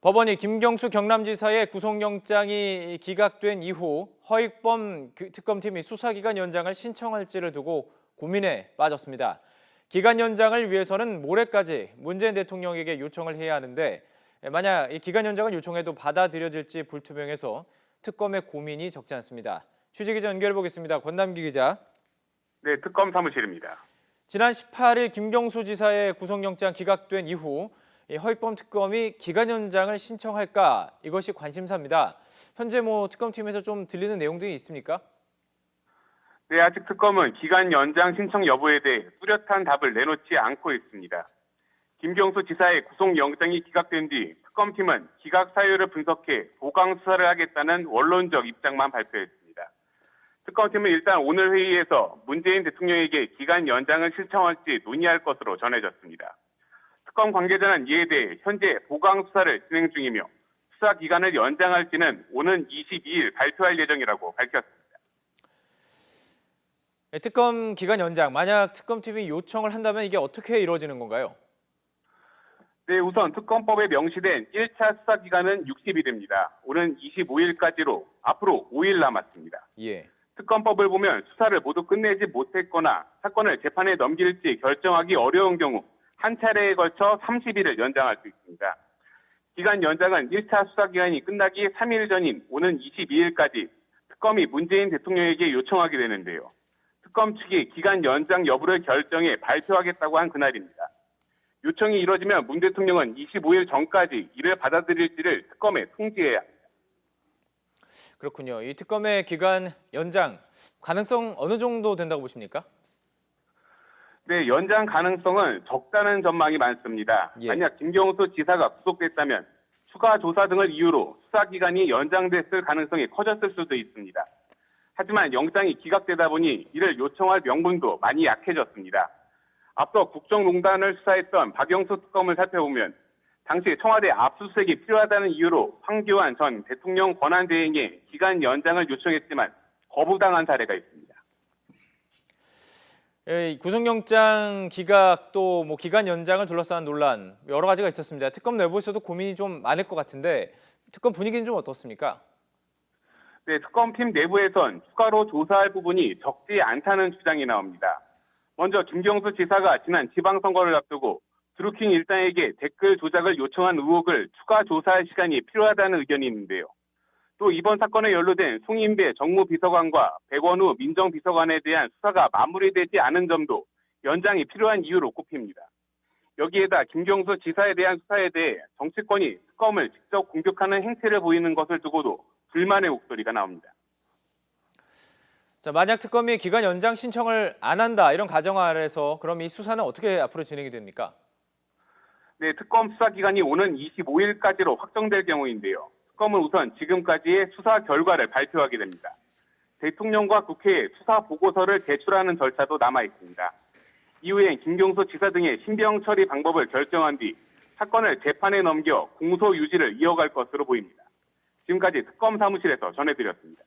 법원이 김경수 경남지사의 구속영장이 기각된 이후 허익범 특검팀이 수사기간 연장을 신청할지를 두고 고민에 빠졌습니다. 기간 연장을 위해서는 모레까지 문재인 대통령에게 요청을 해야 하는데 만약 이 기간 연장을 요청해도 받아들여질지 불투명해서 특검의 고민이 적지 않습니다. 취재기자 연결해 보겠습니다. 권남기 기자. 네, 특검 사무실입니다. 지난 18일 김경수 지사의 구속영장 기각된 이후 허익범 특검이 기간 연장을 신청할까 이것이 관심사입니다. 현재 특검팀에서 좀 들리는 내용들이 있습니까? 네, 아직 특검은 기간 연장 신청 여부에 대해 뚜렷한 답을 내놓지 않고 있습니다. 김경수 지사의 구속영장이 기각된 뒤 특검팀은 기각 사유를 분석해 보강 수사를 하겠다는 원론적 입장만 발표했습니다. 특검팀은 일단 오늘 회의에서 문재인 대통령에게 기간 연장을 신청할지 논의할 것으로 전해졌습니다. 특검 관계자는 이에 대해 현재 보강 수사를 진행 중이며 수사 기간을 연장할지는 오는 22일 발표할 예정이라고 밝혔습니다. 특검 기간 연장, 만약 특검팀이 요청을 한다면 이게 어떻게 이루어지는 건가요? 네, 우선 특검법에 명시된 1차 수사 기간은 60일입니다. 오는 25일까지로 앞으로 5일 남았습니다. 예. 특검법을 보면 수사를 모두 끝내지 못했거나 사건을 재판에 넘길지 결정하기 어려운 경우 한 차례에 걸쳐 30일을 연장할 수 있습니다. 기간 연장은 1차 수사 기간이 끝나기 3일 전인 오는 22일까지 특검이 문재인 대통령에게 요청하게 되는데요. 특검 측이 기간 연장 여부를 결정해 발표하겠다고 한 그날입니다. 요청이 이뤄지면 문 대통령은 25일 전까지 이를 받아들일지를 특검에 통지해야 합니다. 그렇군요. 이 특검의 기간 연장 가능성 어느 정도 된다고 보십니까? 네, 연장 가능성은 적다는 전망이 많습니다. 예. 만약 김경수 지사가 구속됐다면 추가 조사 등을 이유로 수사 기간이 연장됐을 가능성이 커졌을 수도 있습니다. 하지만 영장이 기각되다 보니 이를 요청할 명분도 많이 약해졌습니다. 앞서 국정농단을 수사했던 박영수 특검을 살펴보면 당시 청와대 압수수색이 필요하다는 이유로 황교안 전 대통령 권한대행에 기간 연장을 요청했지만 거부당한 사례가 있습니다. 구속영장 기각 또 기간 연장을 둘러싼 논란 여러 가지가 있었습니다. 특검 내부에서도 고민이 좀 많을 것 같은데 특검 분위기는 좀 어떻습니까? 네, 특검팀 내부에선 추가로 조사할 부분이 적지 않다는 주장이 나옵니다. 먼저 김경수 지사가 지난 지방선거를 앞두고 드루킹 일당에게 댓글 조작을 요청한 의혹을 추가 조사할 시간이 필요하다는 의견이 있는데요. 또 이번 사건에 연루된 송인배 정무비서관과 백원우 민정비서관에 대한 수사가 마무리되지 않은 점도 연장이 필요한 이유로 꼽힙니다. 여기에다 김경수 지사에 대한 수사에 대해 정치권이 특검을 직접 공격하는 행태를 보이는 것을 두고도 불만의 목소리가 나옵니다. 자, 만약 특검이 기간 연장 신청을 안 한다 이런 가정 아래서 그럼 이 수사는 어떻게 앞으로 진행이 됩니까? 네, 특검 수사 기간이 오는 25일까지로 확정될 경우인데요. 특검은 우선 지금까지의 수사 결과를 발표하게 됩니다. 대통령과 국회에 수사 보고서를 제출하는 절차도 남아 있습니다. 이후엔 김경수 지사 등의 신병 처리 방법을 결정한 뒤 사건을 재판에 넘겨 공소 유지를 이어갈 것으로 보입니다. 지금까지 특검 사무실에서 전해드렸습니다.